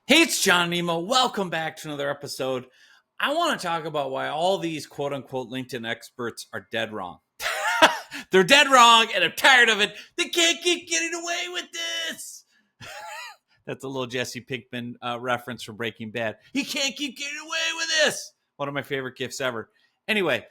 Hey, it's John Nemo. Welcome back to another episode. I want to talk about why all these quote unquote LinkedIn experts are dead wrong. They're dead wrong, and I'm tired of it. They can't keep getting away with this. That's a little Jesse Pinkman reference from Breaking Bad. He can't keep getting away with this. One of my favorite gifts ever. Anyway,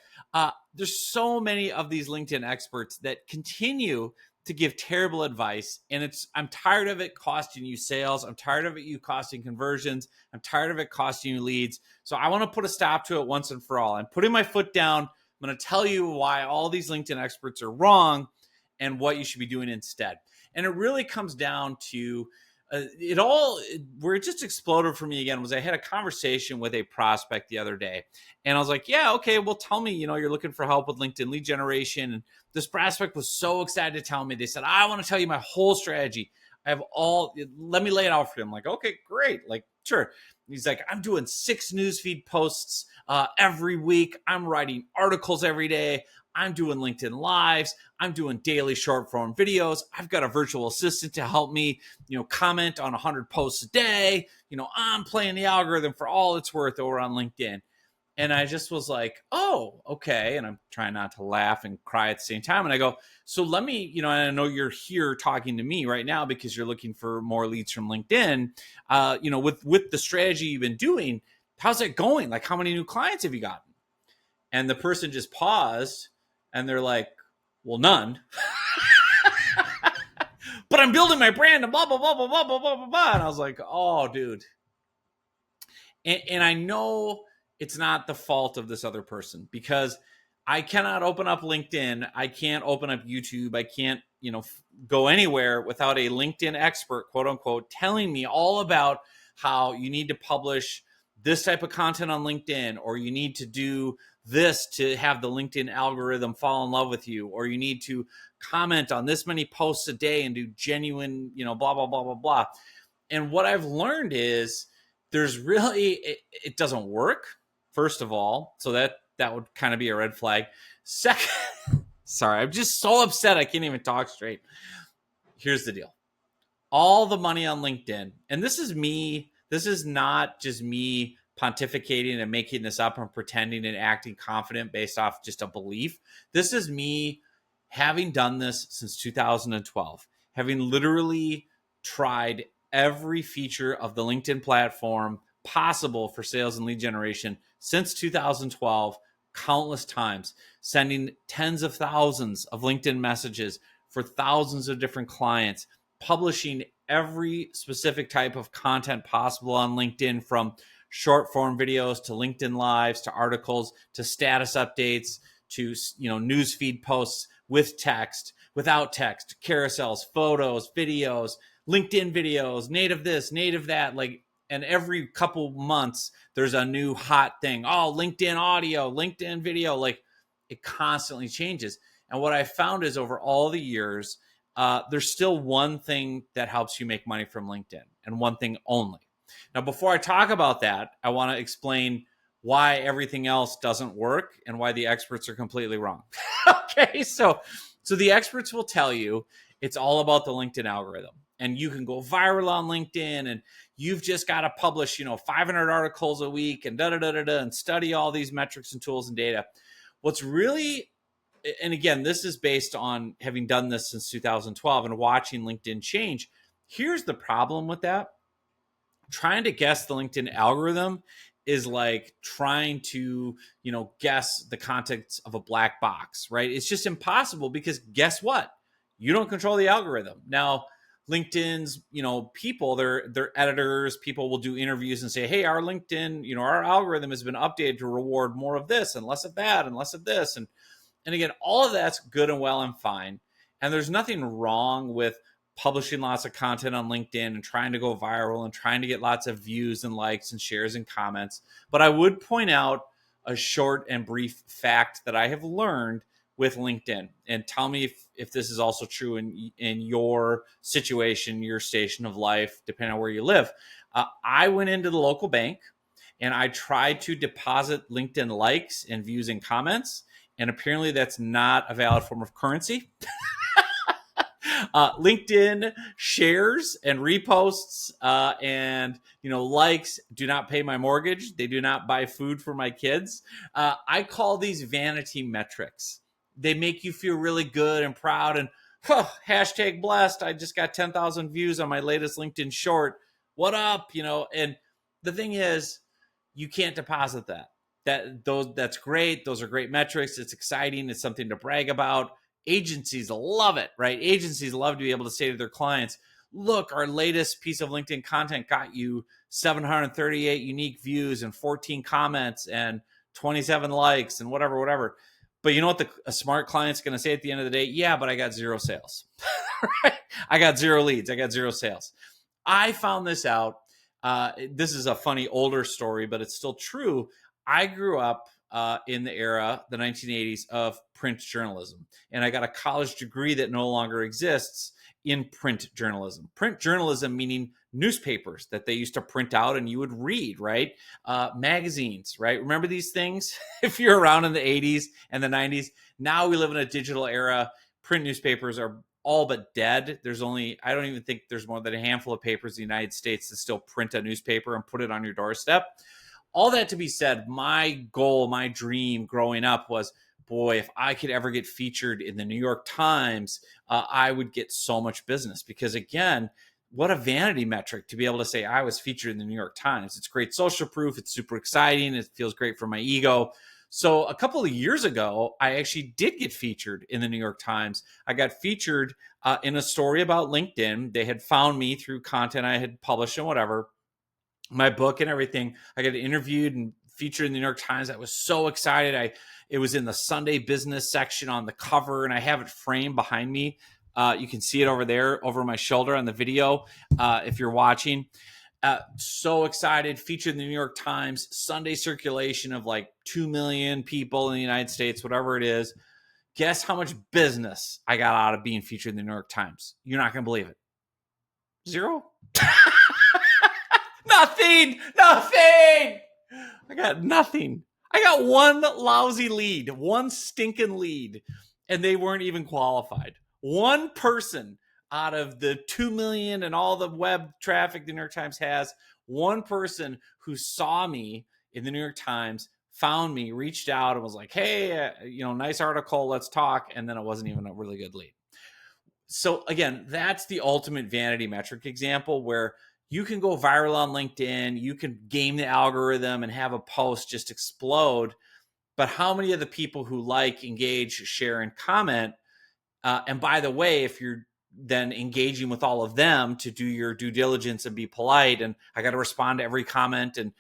there's so many of these LinkedIn experts that continue to give terrible advice, and I'm tired of it costing you sales. I'm tired of it costing conversions. I'm tired of it costing you leads. So I want to put a stop to it once and for all. I'm putting my foot down. I'm going to tell you why all these LinkedIn experts are wrong and what you should be doing instead. And it really comes down to where it just exploded for me again was I had a conversation with a prospect the other day, and I was like, yeah, okay, well, tell me, you're looking for help with LinkedIn lead generation. And this prospect was so excited to tell me. They said, I want to tell you my whole strategy. Let me lay it out for you. I'm like, okay, great. Like, sure. He's like, I'm doing 6 newsfeed posts every week. I'm writing articles every day. I'm doing LinkedIn lives. I'm doing daily short form videos. I've got a virtual assistant to help me, comment on 100 posts a day. I'm playing the algorithm for all it's worth over on LinkedIn. And I just was like, oh, okay. And I'm trying not to laugh and cry at the same time. And I go, so let me, and I know you're here talking to me right now because you're looking for more leads from LinkedIn. With the strategy you've been doing, how's it going? Like, how many new clients have you gotten? And the person just paused and they're like, well, none. But I'm building my brand and blah, blah, blah, blah, blah, blah, blah, blah. And I was like, oh, dude. And I know it's not the fault of this other person because I cannot open up LinkedIn. I can't open up YouTube. I can't, go anywhere without a LinkedIn expert, quote unquote, telling me all about how you need to publish this type of content on LinkedIn, or you need to do this to have the LinkedIn algorithm fall in love with you, or you need to comment on this many posts a day and do genuine, blah, blah, blah, blah, blah. And what I've learned is it doesn't work, first of all. So that would kind of be a red flag. Second, sorry, I'm just so upset I can't even talk straight. Here's the deal. All the money on LinkedIn, and this is not just me pontificating and making this up and pretending and acting confident based off just a belief. This is me having done this since 2012, having literally tried every feature of the LinkedIn platform possible for sales and lead generation since 2012, countless times, sending tens of thousands of LinkedIn messages for thousands of different clients, publishing every specific type of content possible on LinkedIn, from short form videos to LinkedIn lives to articles to status updates to news feed posts with text, without text, carousels, photos, videos, LinkedIn videos, native this, native that, and every couple months there's a new hot thing. Oh, LinkedIn audio, LinkedIn video, it constantly changes. And what I found is over all the years, there's still one thing that helps you make money from LinkedIn, and one thing only. Now, before I talk about that, I want to explain why everything else doesn't work and why the experts are completely wrong. Okay, so the experts will tell you it's all about the LinkedIn algorithm, and you can go viral on LinkedIn, and you've just got to publish, 500 articles a week and and study all these metrics and tools and data. What's really, and again, this is based on having done this since 2012 and watching LinkedIn change. Here's the problem with that. Trying to guess the LinkedIn algorithm is like trying to, guess the contents of a black box, right? It's just impossible because guess what? You don't control the algorithm. Now, LinkedIn's, people, they're editors, people will do interviews and say, hey, our LinkedIn, our algorithm has been updated to reward more of this and less of that and less of this. And again, all of that's good and well and fine. And there's nothing wrong with publishing lots of content on LinkedIn and trying to go viral and trying to get lots of views and likes and shares and comments. But I would point out a short and brief fact that I have learned with LinkedIn, and tell me if this is also true in your situation, your station of life, depending on where you live. I went into the local bank and I tried to deposit LinkedIn likes and views and comments. And apparently that's not a valid form of currency. LinkedIn shares and reposts and likes do not pay my mortgage. They do not buy food for my kids. I call these vanity metrics. They make you feel really good and proud and hashtag blessed. I just got 10,000 views on my latest LinkedIn short. What up? And the thing is, you can't deposit that. That's great. Those are great metrics. It's exciting. It's something to brag about. Agencies love it, right? Agencies love to be able to say to their clients, look, our latest piece of LinkedIn content got you 738 unique views and 14 comments and 27 likes and whatever. But you know what a smart client's going to say at the end of the day? Yeah, but I got 0 sales. Right? I got 0 leads. I got 0 sales. I found this out. This is a funny older story, but it's still true. I grew up in the era, the 1980s, of print journalism. And I got a college degree that no longer exists in print journalism. Print journalism meaning newspapers that they used to print out and you would read, right? Magazines, right? Remember these things? If you're around in the 80s and the 90s, now we live in a digital era. Print newspapers are all but dead. I don't even think there's more than a handful of papers in the United States that still print a newspaper and put it on your doorstep. All that to be said, my goal, my dream growing up was, boy, if I could ever get featured in the New York Times, I would get so much business. Because again, what a vanity metric to be able to say I was featured in the New York Times. It's great social proof. It's super exciting. It feels great for my ego. So a couple of years ago, I actually did get featured in the New York Times. I got featured in a story about LinkedIn. They had found me through content I had published and whatever, my book and everything. I got interviewed and featured in the New York Times. I was so excited. It was in the Sunday business section on the cover, and I have it framed behind me. You can see it over there, over my shoulder on the video, if you're watching. So excited, featured in the New York Times, Sunday circulation of like 2 million people in the United States, whatever it is. Guess how much business I got out of being featured in the New York Times? You're not going to believe it. 0. Nothing. I got nothing. I got one lousy lead, one stinking lead, and they weren't even qualified. One person out of the 2 million and all the web traffic the New York Times has, one person who saw me in the New York Times, found me, reached out and was like, hey, nice article, let's talk. And then it wasn't even a really good lead. So again, that's the ultimate vanity metric example where you can go viral on LinkedIn, you can game the algorithm and have a post just explode. But how many of the people who like, engage, share, and comment, and by the way, if you're then engaging with all of them to do your due diligence and be polite, and I got to respond to every comment and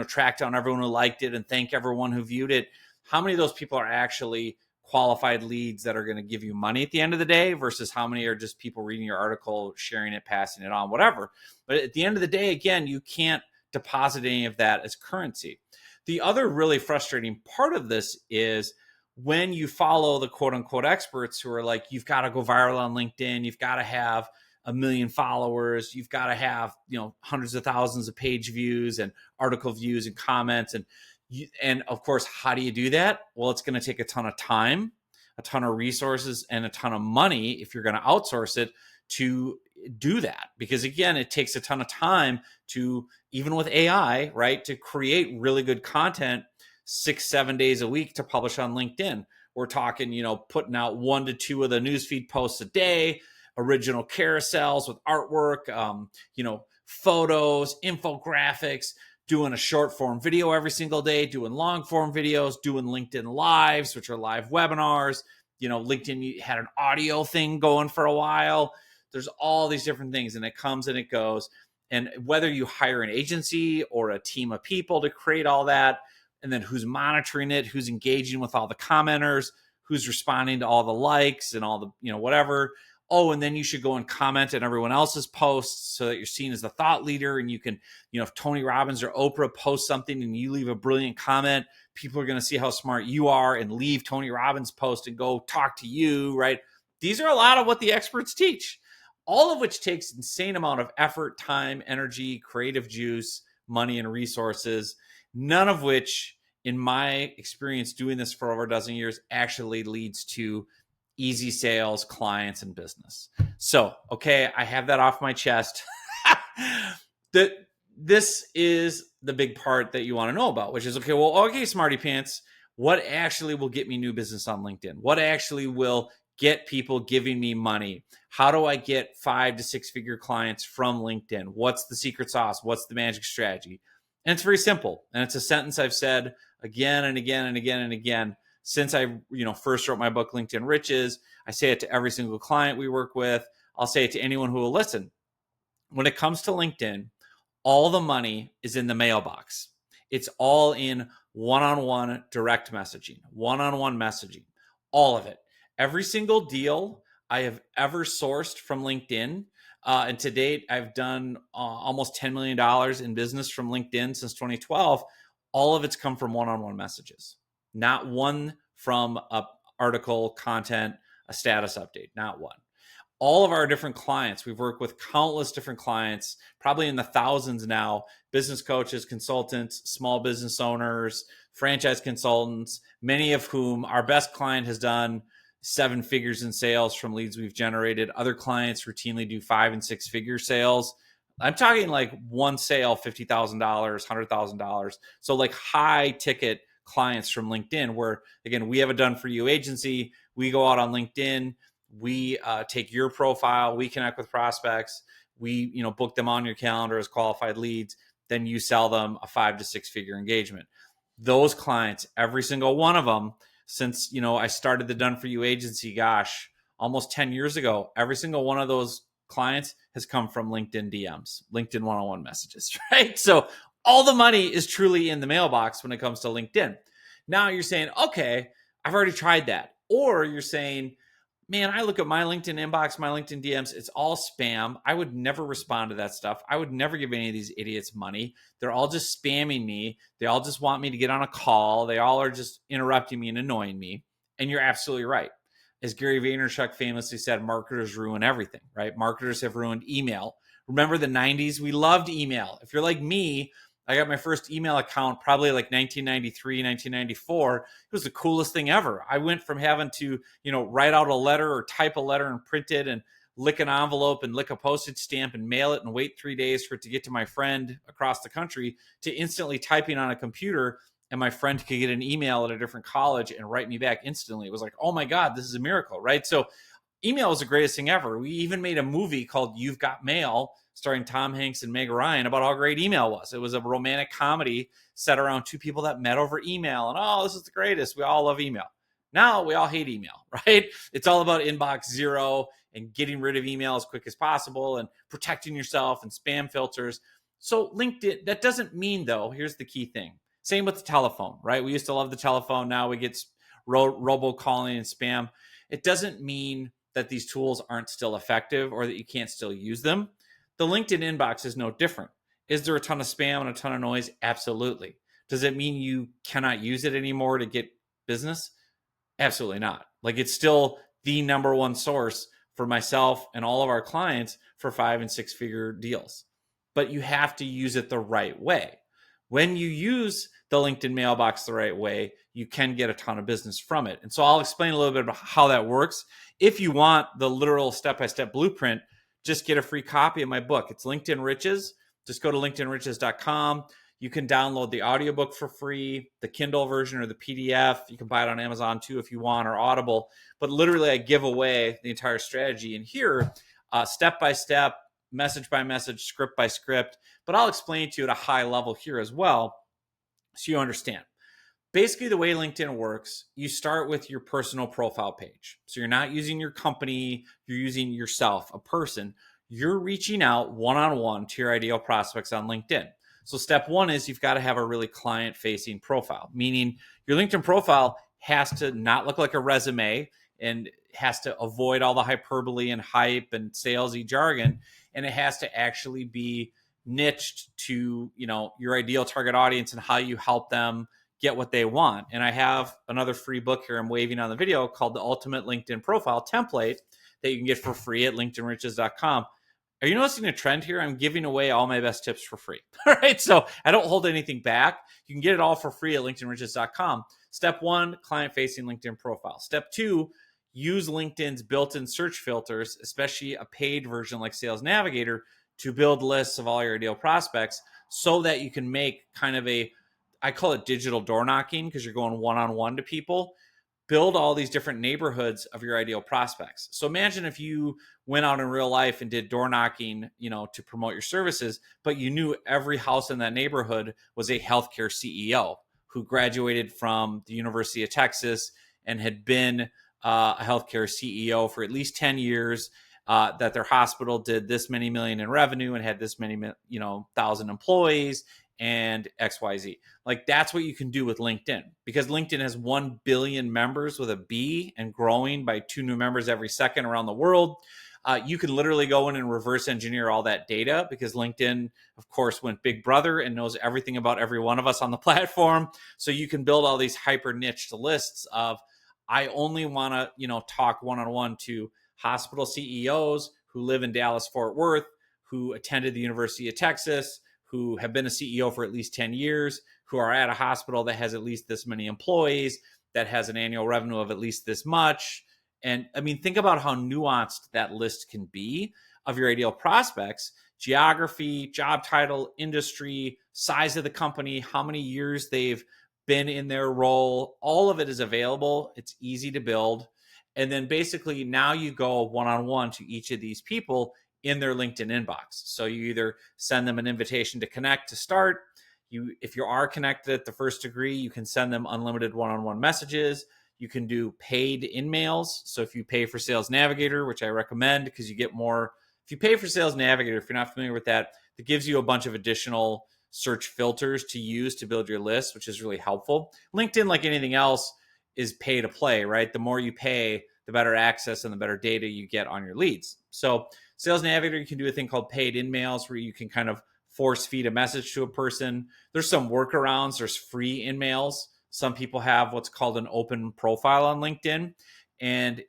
track down everyone who liked it and thank everyone who viewed it, how many of those people are actually qualified leads that are going to give you money at the end of the day versus how many are just people reading your article, sharing it, passing it on, whatever. But at the end of the day, again, you can't deposit any of that as currency. The other really frustrating part of this is when you follow the quote unquote experts who are like, you've got to go viral on LinkedIn, you've got to have 1 million followers, you've got to have hundreds of thousands of page views and article views and comments, and of course, how do you do that? Well, it's going to take a ton of time, a ton of resources, and a ton of money if you're going to outsource it to do that. Because again, it takes a ton of time to, even with AI, right, to create really good content 6-7 days a week to publish on LinkedIn. We're talking, putting out 1 to 2 of the newsfeed posts a day, original carousels with artwork, photos, infographics, doing a short form video every single day, doing long form videos, doing LinkedIn lives, which are live webinars. LinkedIn had an audio thing going for a while. There's all these different things, and it comes and it goes. And whether you hire an agency or a team of people to create all that, and then who's monitoring it, who's engaging with all the commenters, who's responding to all the likes and all the, whatever. Oh, and then you should go and comment on everyone else's posts so that you're seen as the thought leader. And you can, if Tony Robbins or Oprah post something and you leave a brilliant comment, people are going to see how smart you are and leave Tony Robbins' post and go talk to you, right? These are a lot of what the experts teach, all of which takes insane amount of effort, time, energy, creative juice, money, and resources, none of which, in my experience doing this for over a dozen years, actually leads to easy sales, clients, and business. So, okay, I have that off my chest. This is the big part that you want to know about, which is, okay, Smarty Pants, what actually will get me new business on LinkedIn? What actually will get people giving me money? How do I get 5 to 6 figure clients from LinkedIn? What's the secret sauce? What's the magic strategy? And it's very simple. And it's a sentence I've said again and again and again and again since I first wrote my book, LinkedIn Riches. I say it to every single client we work with. I'll say it to anyone who will listen. When it comes to LinkedIn, all the money is in the mailbox. It's all in one-on-one direct messaging, one-on-one messaging, all of it. Every single deal I have ever sourced from LinkedIn, and to date, I've done almost $10 million in business from LinkedIn since 2012. All of it's come from one-on-one messages, not one from an article, content, a status update, not one. All of our different clients, we've worked with countless different clients, probably in the thousands now, business coaches, consultants, small business owners, franchise consultants, many of whom our best client has done 7 figures in sales from leads we've generated. Other clients routinely do 5 and 6 figure sales. I'm talking like one sale, $50,000, $100,000. So like high ticket clients from LinkedIn where, again, we have a done for you agency. We go out on LinkedIn. We take your profile, we connect with prospects, we book them on your calendar as qualified leads, then you sell them a 5 to 6 figure engagement. Those clients, every single one of them, since I started the Done For You agency, almost 10 years ago, every single one of those clients has come from LinkedIn DMs, LinkedIn one-on-one messages, right? So all the money is truly in the mailbox when it comes to LinkedIn. Now you're saying, okay, I've already tried that. Or you're saying, man, I look at my LinkedIn inbox, my LinkedIn DMs, it's all spam. I would never respond to that stuff. I would never give any of these idiots money. They're all just spamming me. They all just want me to get on a call. They all are just interrupting me and annoying me. And you're absolutely right. As Gary Vaynerchuk famously said, marketers ruin everything, right? Marketers have ruined email. Remember the 90s? We loved email. If you're like me, I got my first email account probably like 1993, 1994. It was the coolest thing ever. I went from having to, write out a letter or type a letter and print it and lick an envelope and lick a postage stamp and mail it and wait 3 days for it to get to my friend across the country to instantly typing on a computer, and my friend could get an email at a different college and write me back instantly. It was like, oh my God, this is a miracle, right? So email was the greatest thing ever. We even made a movie called You've Got Mail, starring Tom Hanks and Meg Ryan, about how great email was. It was a romantic comedy set around 2 people that met over email. And, oh, this is the greatest. We all love email. Now we all hate email, right? It's all about inbox zero and getting rid of email as quick as possible and protecting yourself and spam filters. So LinkedIn, that doesn't mean, though, here's the key thing. Same with the telephone, right? We used to love the telephone. Now we get robocalling and spam. It doesn't mean that these tools aren't still effective or that you can't still use them. The LinkedIn inbox is no different. Is there a ton of spam and a ton of noise? Absolutely. Does it mean you cannot use it anymore to get business? Absolutely not. Like, it's still the number one source for myself and all of our clients for 5 and 6 figure deals. But you have to use it the right way. When you use the LinkedIn mailbox the right way, you can get a ton of business from it. And so I'll explain a little bit about how that works. If you want the literal step-by-step blueprint, just get a free copy of my book. It's LinkedIn Riches. Just go to linkedinriches.com. You can download the audiobook for free, the Kindle version or the PDF. You can buy it on Amazon too if you want, or Audible. But literally, I give away the entire strategy in here, step by step, message by message, script by script. But I'll explain to you at a high level here as well so you understand. Basically, the way LinkedIn works, you start with your personal profile page. So you're not using your company, you're using yourself, a person. You're reaching out one-on-one to your ideal prospects on LinkedIn. So step one is you've got to have a really client-facing profile, meaning your LinkedIn profile has to not look like a resume and has to avoid all the hyperbole and hype and salesy jargon. And it has to actually be niched to, your ideal target audience and how you help them get what they want. And I have another free book here I'm waving on the video called The Ultimate LinkedIn Profile Template that you can get for free at linkedinriches.com. Are you noticing a trend here? I'm giving away all my best tips for free. All right. So I don't hold anything back. You can get it all for free at linkedinriches.com. Step one, client-facing LinkedIn profile. Step two, use LinkedIn's built-in search filters, especially a paid version like Sales Navigator, to build lists of all your ideal prospects so that you can make kind of I call it digital door knocking, because you're going one-on-one to people. Build all these different neighborhoods of your ideal prospects. So imagine if you went out in real life and did door knocking, to promote your services, but you knew every house in that neighborhood was a healthcare CEO who graduated from the University of Texas and had been a healthcare CEO for at least 10 years, that their hospital did this many million in revenue and had this many, thousand employees and XYZ. Like, that's what you can do with LinkedIn, because LinkedIn has 1 billion members with a B and growing by 2 new members every second around the world. You can literally go in and reverse engineer all that data, because LinkedIn, of course, went big brother and knows everything about every one of us on the platform. So you can build all these hyper niched lists of, I only want to, talk one-on-one to hospital CEOs who live in Dallas, Fort Worth, who attended the University of Texas, who have been a CEO for at least 10 years, who are at a hospital that has at least this many employees, that has an annual revenue of at least this much. And I mean, think about how nuanced that list can be of your ideal prospects: geography, job title, industry, size of the company, how many years they've been in their role. All of it is available. It's easy to build. And then basically now you go one-on-one to each of these people in their LinkedIn inbox. So you either send them an invitation to connect to start. If you are connected at the first degree, you can send them unlimited one-on-one messages. You can do paid in-mails. So if you pay for Sales Navigator, which I recommend because you get more. If you pay for Sales Navigator, if you're not familiar with that, it gives you a bunch of additional search filters to use to build your list, which is really helpful. LinkedIn, like anything else, is pay to play, right? The more you pay, the better access and the better data you get on your leads. So Sales Navigator, you can do a thing called paid in-mails, where you can kind of force feed a message to a person. There's some workarounds. There's free in-mails. Some people have what's called an open profile on LinkedIn, and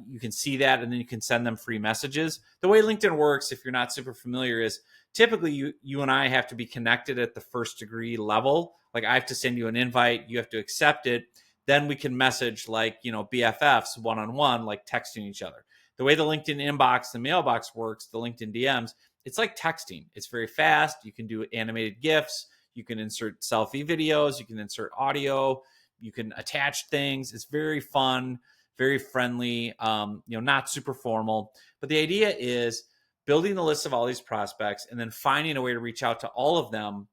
you can see that, and then you can send them free messages. The way LinkedIn works, if you're not super familiar, is typically you and I have to be connected at the first degree level. Like, I have to send you an invite, you have to accept it. Then we can message like, BFFs one-on-one, like texting each other. The way the LinkedIn inbox, the mailbox works, the LinkedIn DMs, it's like texting. It's very fast. You can do animated GIFs. You can insert selfie videos. You can insert audio. You can attach things. It's very fun, very friendly, not super formal. But the idea is building the list of all these prospects and then finding a way to reach out to all of them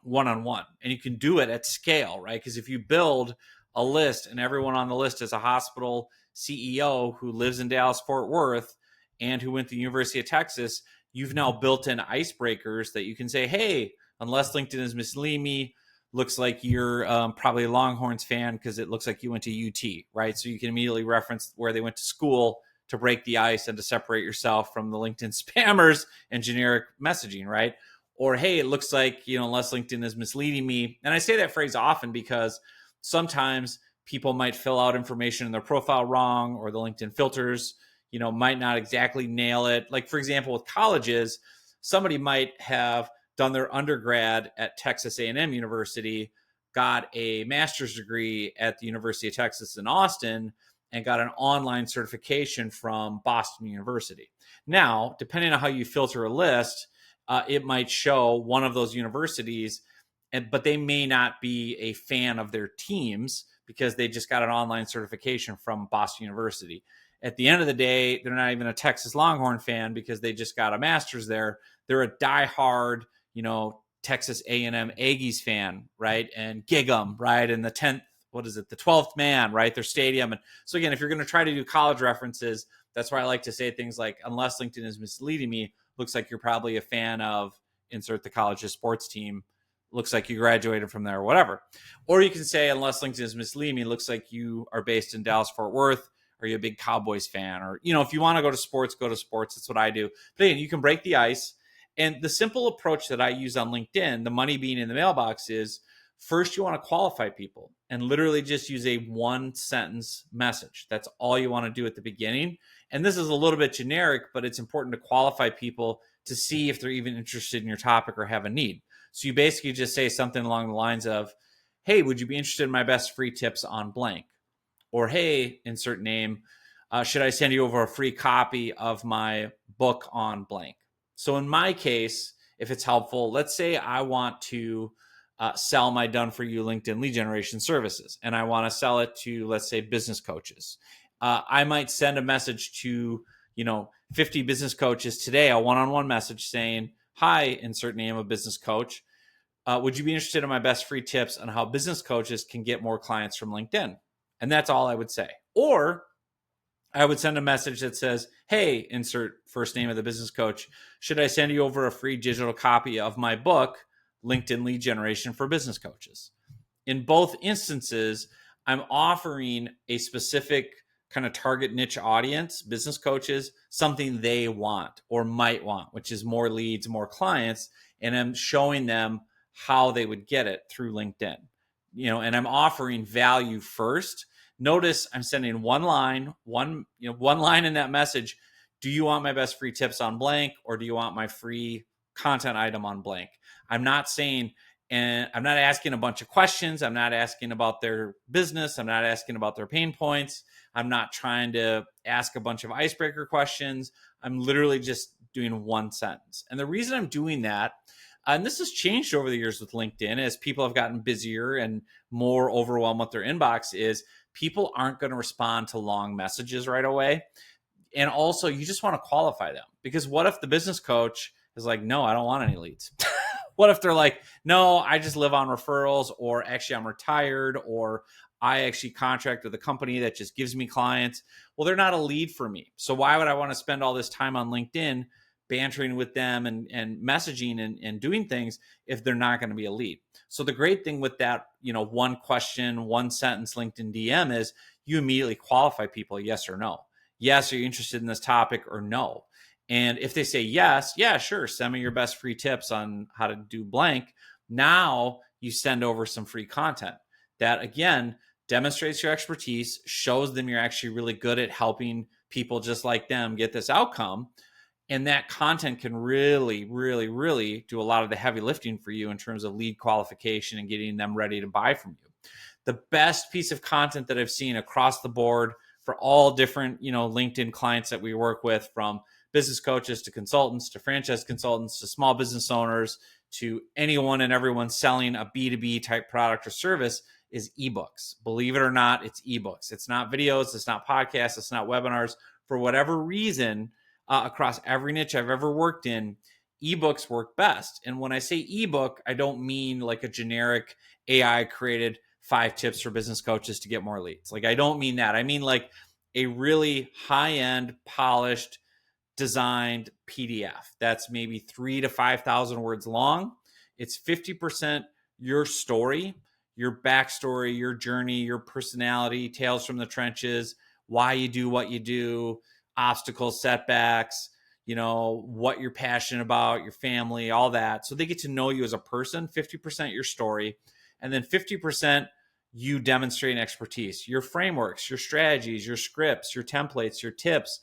one-on-one. And you can do it at scale, right? Because if you build a list and everyone on the list is a hospital CEO who lives in Dallas, Fort Worth, and who went to the University of Texas, you've now built in icebreakers that you can say, hey, unless LinkedIn is misleading me, looks like you're probably a Longhorns fan because it looks like you went to UT, right? So you can immediately reference where they went to school to break the ice and to separate yourself from the LinkedIn spammers and generic messaging, right? Or, hey, it looks like, unless LinkedIn is misleading me. And I say that phrase often because sometimes people might fill out information in their profile wrong, or the LinkedIn filters, might not exactly nail it. Like, for example, with colleges, somebody might have done their undergrad at Texas A&M University, got a master's degree at the University of Texas in Austin, and got an online certification from Boston University. Now, depending on how you filter a list, it might show one of those universities, but they may not be a fan of their teams because they just got an online certification from Boston University. At the end of the day, they're not even a Texas Longhorn fan because they just got a master's there. They're a diehard, Texas A&M Aggies fan, right? And gig 'em, right? And the 12th man, right? Their stadium. And so again, if you're going to try to do college references, that's why I like to say things like, unless LinkedIn is misleading me, looks like you're probably a fan of insert the college's sports team. Looks like you graduated from there or whatever. Or you can say, unless LinkedIn is misleading me, looks like you are based in Dallas, Fort Worth. Are you a big Cowboys fan? Or, if you want to go to sports, go to sports. That's what I do. But again, you can break the ice. And the simple approach that I use on LinkedIn, the money being in the mailbox, is first you want to qualify people and literally just use a 1-sentence message. That's all you want to do at the beginning. And this is a little bit generic, but it's important to qualify people to see if they're even interested in your topic or have a need. So you basically just say something along the lines of, hey, would you be interested in my best free tips on blank? Or, hey, insert name, should I send you over a free copy of my book on blank? So in my case, if it's helpful, let's say I want to sell my done for you LinkedIn lead generation services, and I want to sell it to, let's say, business coaches. I might send a message to 50 business coaches today, a one-on-one message saying, hi, insert name of business coach. Would you be interested in my best free tips on how business coaches can get more clients from LinkedIn? And that's all I would say. Or I would send a message that says, hey, insert first name of the business coach. Should I send you over a free digital copy of my book, LinkedIn Lead Generation for Business Coaches? In both instances, I'm offering a specific kind of target niche audience, business coaches, something they want or might want, which is more leads, more clients. And I'm showing them how they would get it through LinkedIn, and I'm offering value first. Notice I'm sending one line in that message. Do you want my best free tips on blank, or do you want my free content item on blank? I'm not saying, and I'm not asking a bunch of questions. I'm not asking about their business. I'm not asking about their pain points. I'm not trying to ask a bunch of icebreaker questions. I'm literally just doing one sentence. And the reason I'm doing that, and this has changed over the years with LinkedIn as people have gotten busier and more overwhelmed with their inbox, is people aren't going to respond to long messages right away. And also, you just want to qualify them, because what if the business coach is like, no, I don't want any leads? What if they're like, no, I just live on referrals, or actually I'm retired, or I actually contract with a company that just gives me clients? Well, they're not a lead for me. So why would I want to spend all this time on LinkedIn bantering with them and messaging and doing things if they're not going to be a lead? So the great thing with that, one question, one sentence LinkedIn DM is you immediately qualify people, yes or no. Yes, are you interested in this topic, or no? And if they say yes, yeah, sure, send me your best free tips on how to do blank. Now you send over some free content that, again, demonstrates your expertise, shows them you're actually really good at helping people just like them get this outcome. And that content can really, really, really do a lot of the heavy lifting for you in terms of lead qualification and getting them ready to buy from you. The best piece of content that I've seen across the board for all different, LinkedIn clients that we work with, from business coaches to consultants to franchise consultants to small business owners to anyone and everyone selling a B2B type product or service, is ebooks. Believe it or not, it's ebooks. It's not videos, it's not podcasts, it's not webinars. For whatever reason, across every niche I've ever worked in, ebooks work best. And when I say ebook, I don't mean like a generic AI created 5 tips for business coaches to get more leads. Like, I don't mean that. I mean like a really high-end, polished, designed PDF that's maybe 3,000 to 5,000 words long. It's 50% your story, your backstory, your journey, your personality, tales from the trenches, why you do what you do, obstacles, setbacks, what you're passionate about, your family, all that. So they get to know you as a person. 50% your story, and then 50% you demonstrating expertise, your frameworks, your strategies, your scripts, your templates, your tips,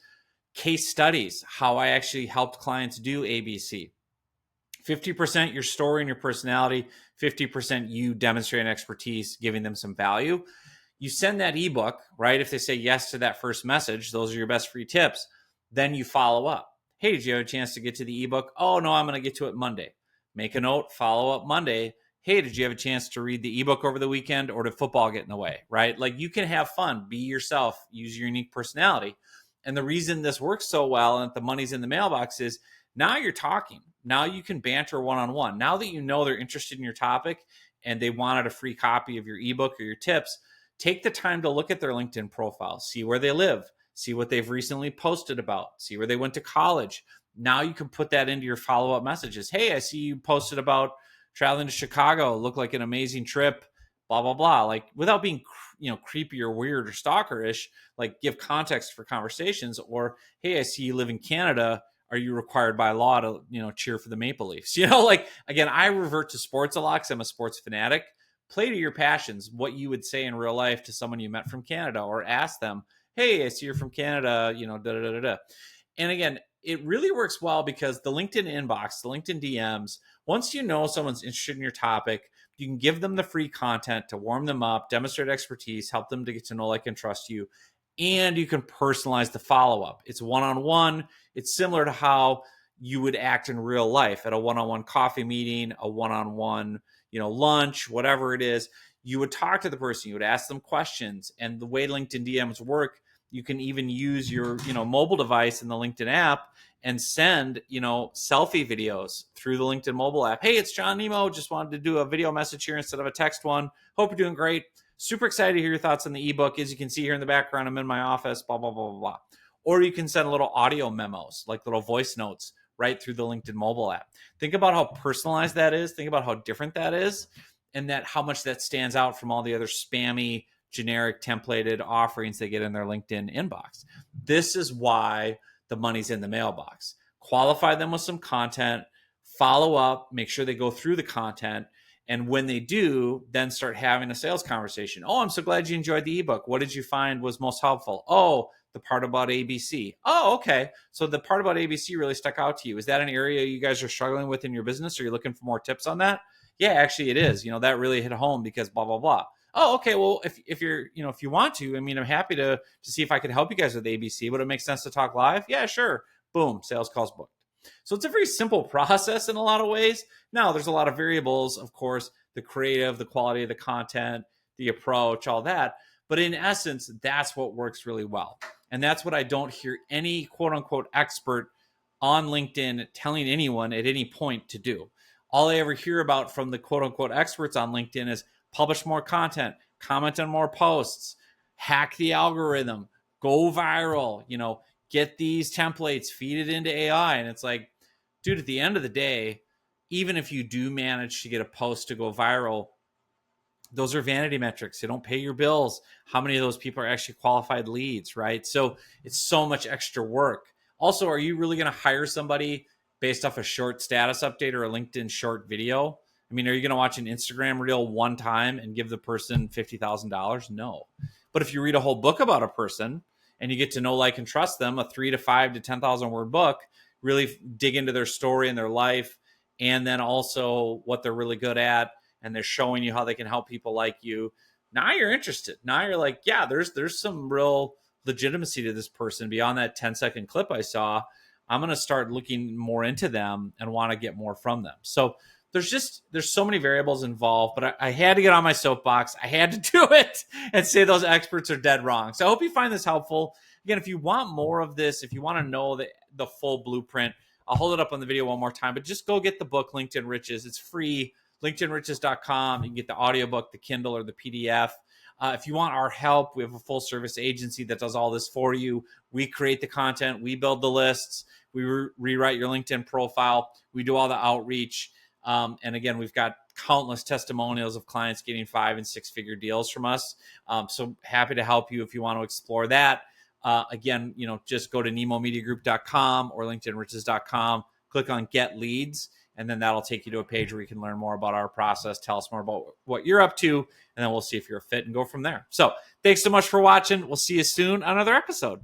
case studies, how I actually helped clients do ABC. 50% your story and your personality, 50% you demonstrating expertise, giving them some value. You send that ebook, right? If they say yes to that first message, those are your best free tips. Then you follow up. Hey, did you have a chance to get to the ebook? Oh, no, I'm going to get to it Monday. Make a note, follow up Monday. Hey, did you have a chance to read the ebook over the weekend, or did football get in the way, right? Like, you can have fun, be yourself, use your unique personality. And the reason this works so well and the money's in the mailbox is now you're talking. Now you can banter one-on-one. Now that you know they're interested in your topic and they wanted a free copy of your ebook or your tips, take the time to look at their LinkedIn profile, see where they live, see what they've recently posted about, see where they went to college. Now you can put that into your follow-up messages. Hey, I see you posted about traveling to Chicago. Looked like an amazing trip, blah, blah, blah. Like, without being, creepy or weird or stalkerish, like, give context for conversations. Or, hey, I see you live in Canada. Are you required by law to, cheer for the Maple Leafs? Like, again, I revert to sports a lot because I'm a sports fanatic. Play to your passions, what you would say in real life to someone you met from Canada, or ask them, hey, I see you're from Canada, da, da, da, da, da. And again, it really works well because the LinkedIn inbox, the LinkedIn DMs, once you know someone's interested in your topic, you can give them the free content to warm them up, demonstrate expertise, help them to get to know, like, and trust you. and you can personalize the follow-up. It's one-on-one. It's similar to how you would act in real life at a one-on-one coffee meeting, a one-on-one, lunch, whatever it is. You would talk to the person, you would ask them questions. And the way LinkedIn DMs work, you can even use your, mobile device in the LinkedIn app and send, selfie videos through the LinkedIn mobile app. Hey, it's John Nemo. Just wanted to do a video message here instead of a text one. Hope you're doing great. Super excited to hear your thoughts on the ebook. As you can see here in the background, I'm in my office, blah, blah, blah, blah, blah. Or you can send little audio memos, like little voice notes, right through the LinkedIn mobile app. Think about how personalized that is. Think about how different that is, and that how much that stands out from all the other spammy, generic, templated offerings they get in their LinkedIn inbox. This is why the money's in the mailbox. Qualify them with some content, follow up, make sure they go through the content. And when they do, then start having a sales conversation. Oh, I'm so glad you enjoyed the ebook. What did you find was most helpful? Oh, the part about ABC. Oh, okay. So the part about ABC really stuck out to you. Is that an area you guys are struggling with in your business? Are you looking for more tips on that? Yeah, actually it is. That really hit home because blah, blah, blah. Oh, okay. Well, if you're, if you want to, I'm happy to see if I can help you guys with ABC. Would it make sense to talk live? Yeah, sure. Boom. Sales calls booked. So it's a very simple process in a lot of ways. Now, there's a lot of variables, of course, the creative, the quality of the content, the approach, all that. But in essence, that's what works really well. And that's what I don't hear any quote unquote expert on LinkedIn telling anyone at any point to do. All I ever hear about from the quote unquote experts on LinkedIn is publish more content, comment on more posts, hack the algorithm, go viral, get these templates, feed it into AI. And it's like, dude, at the end of the day, even if you do manage to get a post to go viral, those are vanity metrics. They don't pay your bills. How many of those people are actually qualified leads, right? So it's so much extra work. Also, are you really going to hire somebody based off a short status update or a LinkedIn short video? Are you going to watch an Instagram reel one time and give the person $50,000? No. But if you read a whole book about a person and you get to know, like, and trust them, a 3 to 5 to 10,000 word book, really dig into their story and their life, and then also what they're really good at, and they're showing you how they can help people like you. Now you're interested. Now you're like, yeah, there's some real legitimacy to this person beyond that 10-second clip I saw. I'm going to start looking more into them and want to get more from them. So there's so many variables involved, but I had to get on my soapbox. I had to do it and say those experts are dead wrong. So I hope you find this helpful. Again, if you want more of this, if you want to know the full blueprint, I'll hold it up on the video one more time, but just go get the book, LinkedIn Riches. It's free, linkedinriches.com. You can get the audiobook, the Kindle, or the PDF. If you want our help, we have a full service agency that does all this for you. We create the content. We build the lists. We rewrite your LinkedIn profile. We do all the outreach. And again, we've got countless testimonials of clients getting 5 and 6 figure deals from us. So happy to help you if you want to explore that. Again, just go to nemomediagroup.com or linkedinriches.com, click on get leads, and then that'll take you to a page where you can learn more about our process, tell us more about what you're up to, and then we'll see if you're a fit and go from there. So thanks so much for watching. We'll see you soon on another episode.